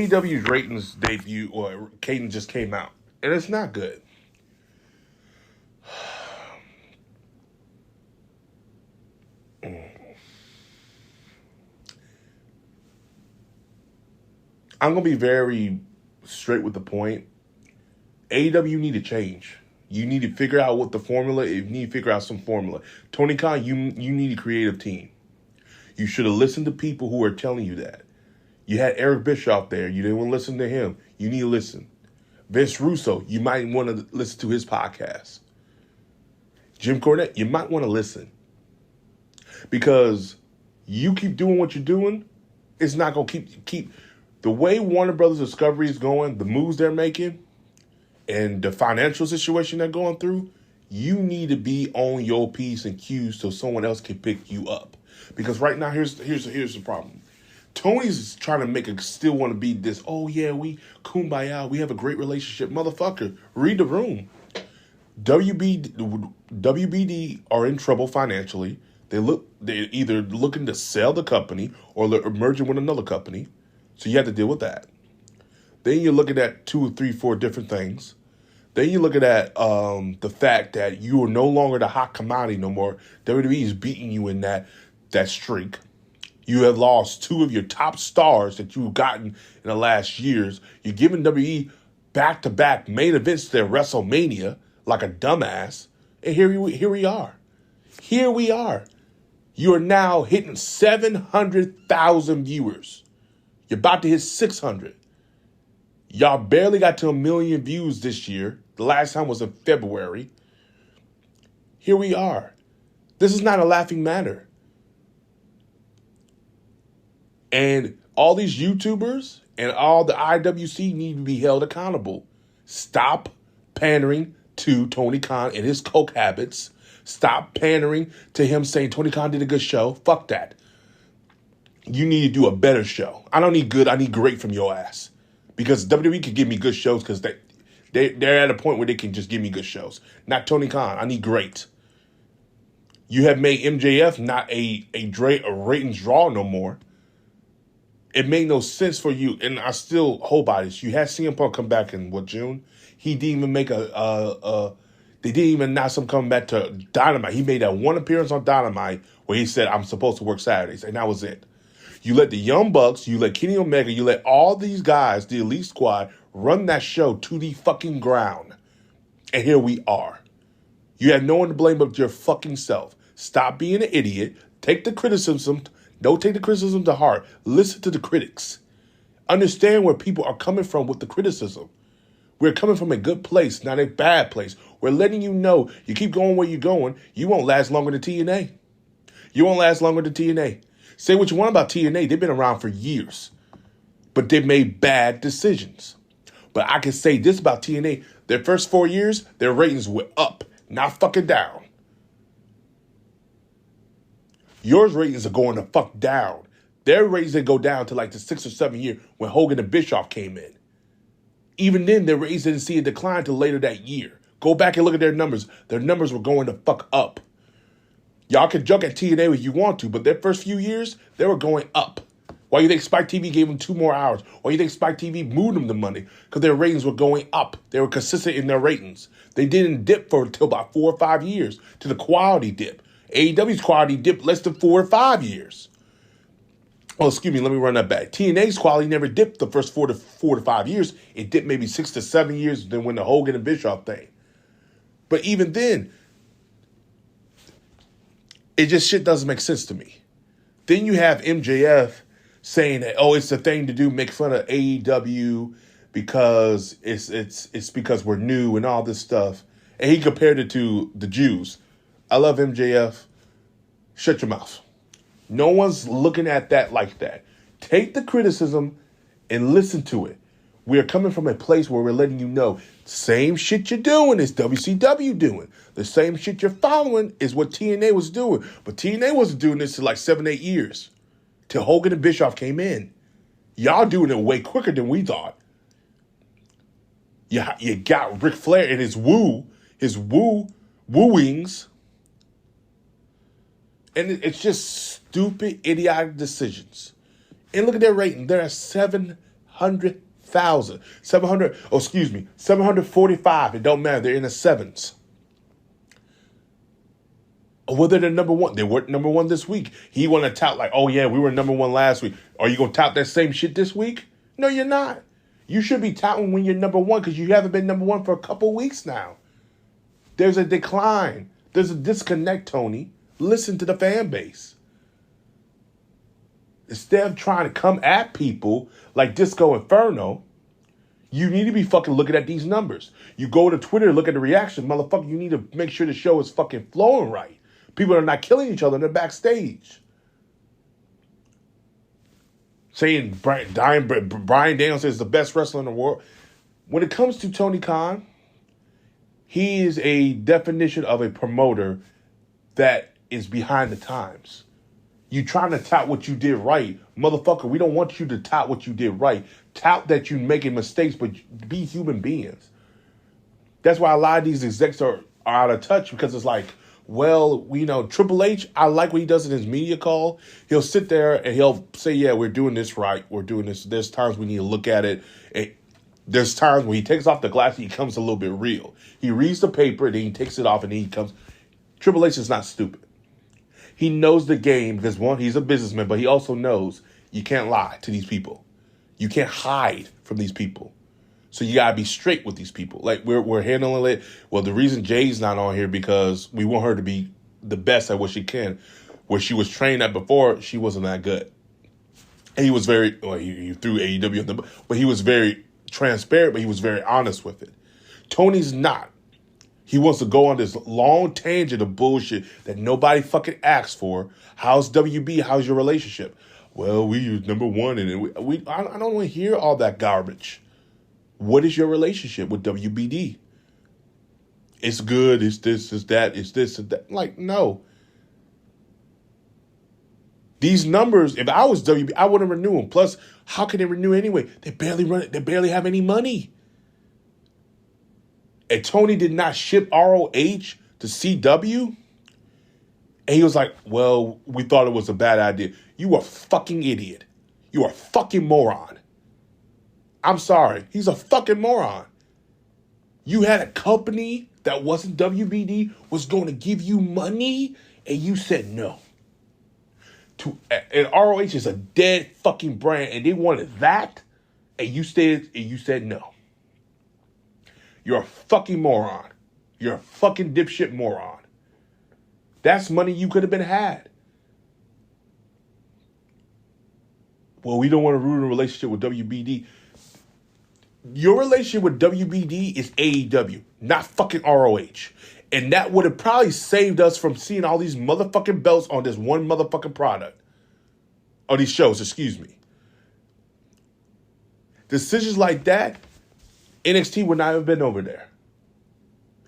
AEW's ratings debut or cadence just came out, and it's not good. I'm gonna be very straight with the point. AEW need to change. You need to figure out what the formula is. You need to figure out some formula. Tony Khan, you need a creative team. You should have listened to people who are telling you that. You had Eric Bischoff there. You didn't want to listen to him. You need to listen. Vince Russo, you might want to listen to his podcast. Jim Cornette, you might want to listen. Because you keep doing what you're doing, it's not going to keep... The way Warner Brothers Discovery is going, the moves they're making, and the financial situation they're going through, you need to be on your P's and Q's so someone else can pick you up. Because right now, here's the problem. Tony's trying to still want to be this, oh yeah, we kumbaya, we have a great relationship. Motherfucker, read the room. WBD are in trouble financially. They're either looking to sell the company or they're merging with another company. So you have to deal with that. Then you're looking at 2 or 3, 4 different things. Then you're looking at the fact that you are no longer the hot commodity no more. WWE is beating you in that streak. You have lost 2 of your top stars that you've gotten in the last years. You're giving WWE back-to-back main events to their WrestleMania like a dumbass. And here we are. Here we are. You are now hitting 700,000 viewers. You're about to hit 600. Y'all barely got to 1 million views this year. The last time was in February. Here we are. This is not a laughing matter. And all these YouTubers and all the IWC need to be held accountable. Stop pandering to Tony Khan and his coke habits. Stop pandering to him saying Tony Khan did a good show. Fuck that. You need to do a better show. I don't need good. I need great from your ass. Because WWE can give me good shows because they're at a point where they can just give me good shows. Not Tony Khan. I need great. You have made MJF not a ratings draw no more. It made no sense for you. And I still hold by this. You had CM Punk come back in, June? He didn't even make they didn't even announce him coming back to Dynamite. He made that one appearance on Dynamite where he said, I'm supposed to work Saturdays. And that was it. You let the Young Bucks, you let Kenny Omega, you let all these guys, the Elite Squad, run that show to the fucking ground. And here we are. You have no one to blame but your fucking self. Stop being an idiot. Take the criticism. Don't take the criticism to heart. Listen to the critics. Understand where people are coming from with the criticism. We're coming from a good place, not a bad place. We're letting you know you keep going where you're going, you won't last longer than TNA. You won't last longer than TNA. Say what you want about TNA. They've been around for years. But they've made bad decisions. But I can say this about TNA. Their first 4 years, their ratings went up, not fucking down. Yours ratings are going to fuck down. Their ratings didn't go down to like the 6 or 7 year when Hogan and Bischoff came in. Even then, their ratings didn't see a decline till later that year. Go back and look at their numbers. Their numbers were going to fuck up. Y'all can joke at TNA if you want to, but their first few years, they were going up. Why do you think Spike TV gave them 2 more hours? Why do you think Spike TV moved them the money? Because their ratings were going up. They were consistent in their ratings. They didn't dip for until about 4 or 5 years to the quality dip. AEW's quality dipped less than 4 or 5 years. Oh, excuse me, let me run that back. TNA's quality never dipped the first 4 to 5 years. It dipped maybe 6 to 7 years then when the Hogan and Bischoff thing. But even then, it just shit doesn't make sense to me. Then you have MJF saying that, oh, it's the thing to do, make fun of AEW because it's because we're new and all this stuff. And he compared it to the Jews. I love MJF. Shut your mouth. No one's looking at that like that. Take the criticism and listen to it. We're coming from a place where we're letting you know same shit you're doing is WCW doing. The same shit you're following is what TNA was doing. But TNA wasn't doing this for like 7, 8 years till Hogan and Bischoff came in. Y'all doing it way quicker than we thought. You got Ric Flair and his wooings. And it's just stupid, idiotic decisions. And look at their rating. They're at 700,000. 745. It don't matter. They're in the sevens. Whether they're number one, they weren't number one this week. He want to tout like, oh yeah, we were number one last week. Are you going to tout that same shit this week? No, you're not. You should be touting when you're number one because you haven't been number one for a couple weeks now. There's a decline. There's a disconnect, Tony. Listen to the fan base. Instead of trying to come at people like Disco Inferno, you need to be fucking looking at these numbers. You go to Twitter, look at the reaction. Motherfucker, you need to make sure the show is fucking flowing right. People are not killing each other in the backstage. Saying Brian Danielson is the best wrestler in the world. When it comes to Tony Khan, he is a definition of a promoter that is behind the times. You trying to tout what you did right. Motherfucker, we don't want you to tout what you did right. Tout that you're making mistakes, but be human beings. That's why a lot of these execs are out of touch because it's like, well, Triple H, I like what he does in his media call. He'll sit there and he'll say, yeah, we're doing this right. We're doing this. There's times we need to look at it. And there's times when he takes off the glass, he becomes a little bit real. He reads the paper, then he takes it off, and then he comes. Triple H is not stupid. He knows the game because, one, he's a businessman, but he also knows you can't lie to these people. You can't hide from these people. So you gotta be straight with these people. Like we're handling it. Well, the reason Jay's not on here because we want her to be the best at what she can. Where she was trained at before, she wasn't that good. And he was very he threw AEW, but he was very transparent. But he was very honest with it. Tony's not. He wants to go on this long tangent of bullshit that nobody fucking asked for. How's WB? How's your relationship? Well, we use number one, and I don't want to hear all that garbage. What is your relationship with WBD? It's good. It's this. It's that. It's this. And that. Like, no. These numbers, if I was WB, I wouldn't renew them. Plus, how can they renew anyway? They barely run it. They barely have any money. And Tony did not ship ROH to CW. And he was like, well, we thought it was a bad idea. You a fucking idiot. You are a fucking moron. I'm sorry. He's a fucking moron. You had a company that wasn't WBD was going to give you money, and you said no. And ROH is a dead fucking brand, and they wanted that, and you said no. You're a fucking moron. You're a fucking dipshit moron. That's money you could have been had. Well, we don't want to ruin a relationship with WBD. Your relationship with WBD is AEW, not fucking ROH. And that would have probably saved us from seeing all these motherfucking belts on this one motherfucking product. On these shows, excuse me. Decisions like that, NXT would not have been over there.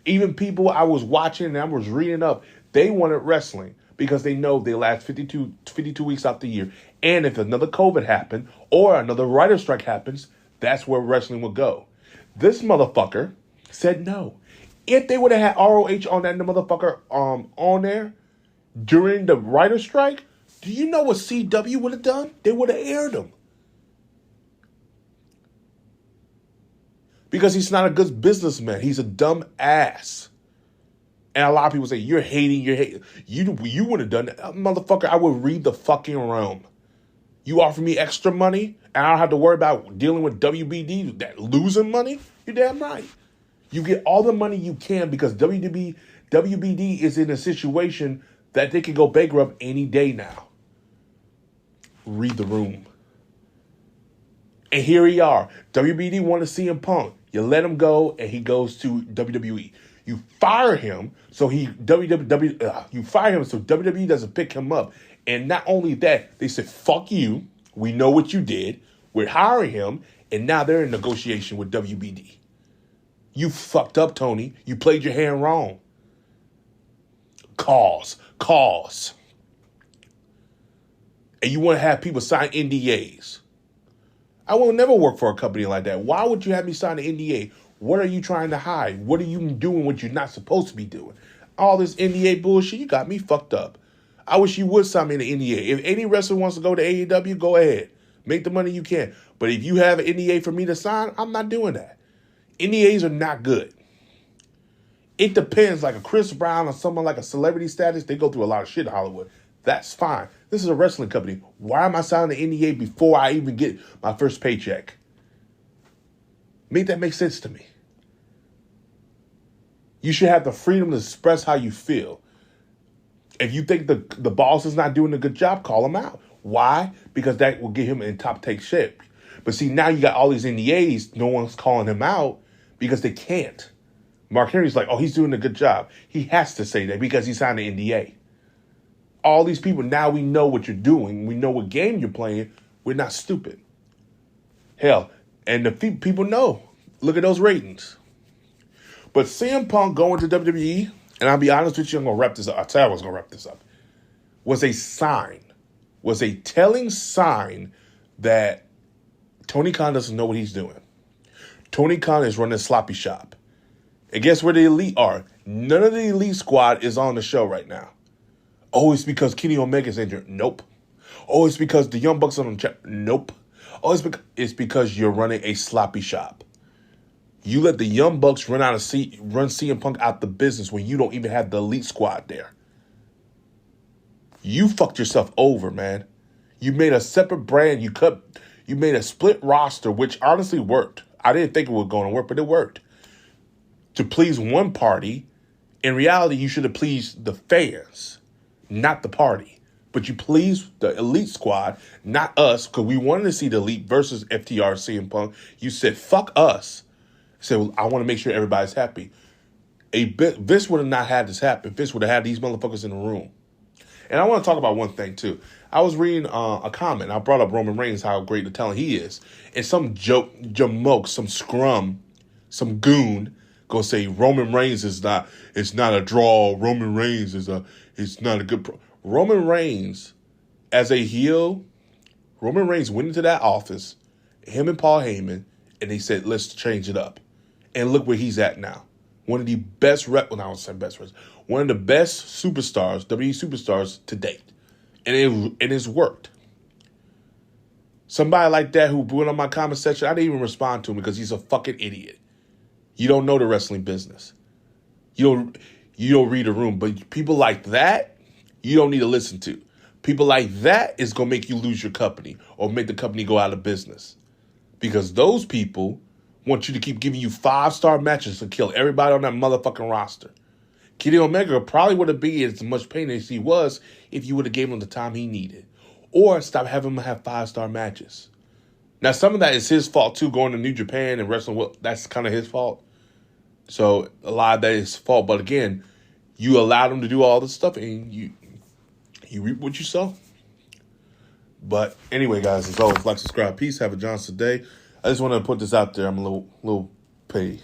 Even people I was watching and I was reading up, they wanted wrestling because they know they last 52 weeks out the year. And if another COVID happened or another writer's strike happens, that's where wrestling would go. This motherfucker said no. If they would have had ROH on that motherfucker on there during the writer's strike, do you know what CW would have done? They would have aired them. Because he's not a good businessman. He's a dumb ass. And a lot of people say, you're hating. You would have done that. Motherfucker, I would read the fucking realm. You offer me extra money, and I don't have to worry about dealing with WBD, that losing money? You're damn right. You get all the money you can because WBD is in a situation that they can go bankrupt any day now. Read the room. And here we are. WBD wanted CM Punk. You let him go, and he goes to WWE. You fire him, so WWE doesn't pick him up. And not only that, they said, fuck you. We know what you did. We're hiring him. And now they're in negotiation with WBD. You fucked up, Tony. You played your hand wrong. Cause. And you want to have people sign NDAs. I will never work for a company like that. Why would you have me sign an NDA? What are you trying to hide? What are you doing what you're not supposed to be doing? All this NDA bullshit, you got me fucked up. I wish you would sign me an NDA. If any wrestler wants to go to AEW, go ahead. Make the money you can. But if you have an NDA for me to sign, I'm not doing that. NDAs are not good. It depends, like a Chris Brown or someone like a celebrity status, they go through a lot of shit in Hollywood. That's fine. This is a wrestling company. Why am I signing an NDA before I even get my first paycheck? Make that make sense to me. You should have the freedom to express how you feel. If you think the boss is not doing a good job, call him out. Why? Because that will get him in top take shape. But see, now you got all these NDAs, no one's calling him out because they can't. Mark Henry's like, oh, he's doing a good job. He has to say that because he signed an NDA. All these people, now we know what you're doing. We know what game you're playing. We're not stupid. Hell, and the people know. Look at those ratings. But CM Punk going to WWE, and I'll be honest with you, I'm going to wrap this up. I tell you I was going to wrap this up. Was a sign, was a telling sign that Tony Khan doesn't know what he's doing. Tony Khan is running a sloppy shop. And guess where the Elite are? None of the Elite squad is on the show right now. Oh, it's because Kenny Omega's injured. Nope. Oh, it's because the Young Bucks are on the chat. Nope. Oh, it's because you're running a sloppy shop. You let the Young Bucks run CM Punk out the business when you don't even have the Elite squad there. You fucked yourself over, man. You made a separate brand. You made a split roster, which honestly worked. I didn't think it was going to work, but it worked. To please one party, in reality, you should have pleased the fans, not the party. But you pleased the Elite squad, not us, because we wanted to see the Elite versus FTR CM Punk. You said, fuck us. You said, well, I want to make sure everybody's happy. Vince would have not had this happen. Vince would have had these motherfuckers in the room. And I want to talk about one thing, too. I was reading a comment. I brought up Roman Reigns, how great the talent he is. And some jamoke, some scrum, some goon, go say Roman Reigns is not. It's not a draw. Roman Reigns is not a good. Roman Reigns, as a heel, Roman Reigns went into that office, him and Paul Heyman, and they said, let's change it up. And look where he's at now. One of the best one of the best superstars, WWE superstars to date. And it's worked. Somebody like that who went on my comment section, I didn't even respond to him because he's a fucking idiot. You don't know the wrestling business. You don't read a room. But people like that, you don't need to listen to. People like that is going to make you lose your company or make the company go out of business. Because those people want you to keep giving you 5-star matches to kill everybody on that motherfucking roster. Kenny Omega probably would have been as much pain as he was if you would have given him the time he needed. Or stop having him have 5-star matches. Now, some of that is his fault, too, going to New Japan and wrestling. Well, that's kind of his fault. So, a lot of that is his fault. But again, you allowed him to do all this stuff and you reap what you sow. But anyway, guys, as always, like, subscribe, peace, have a Johnson day. I just want to put this out there. I'm a little paid.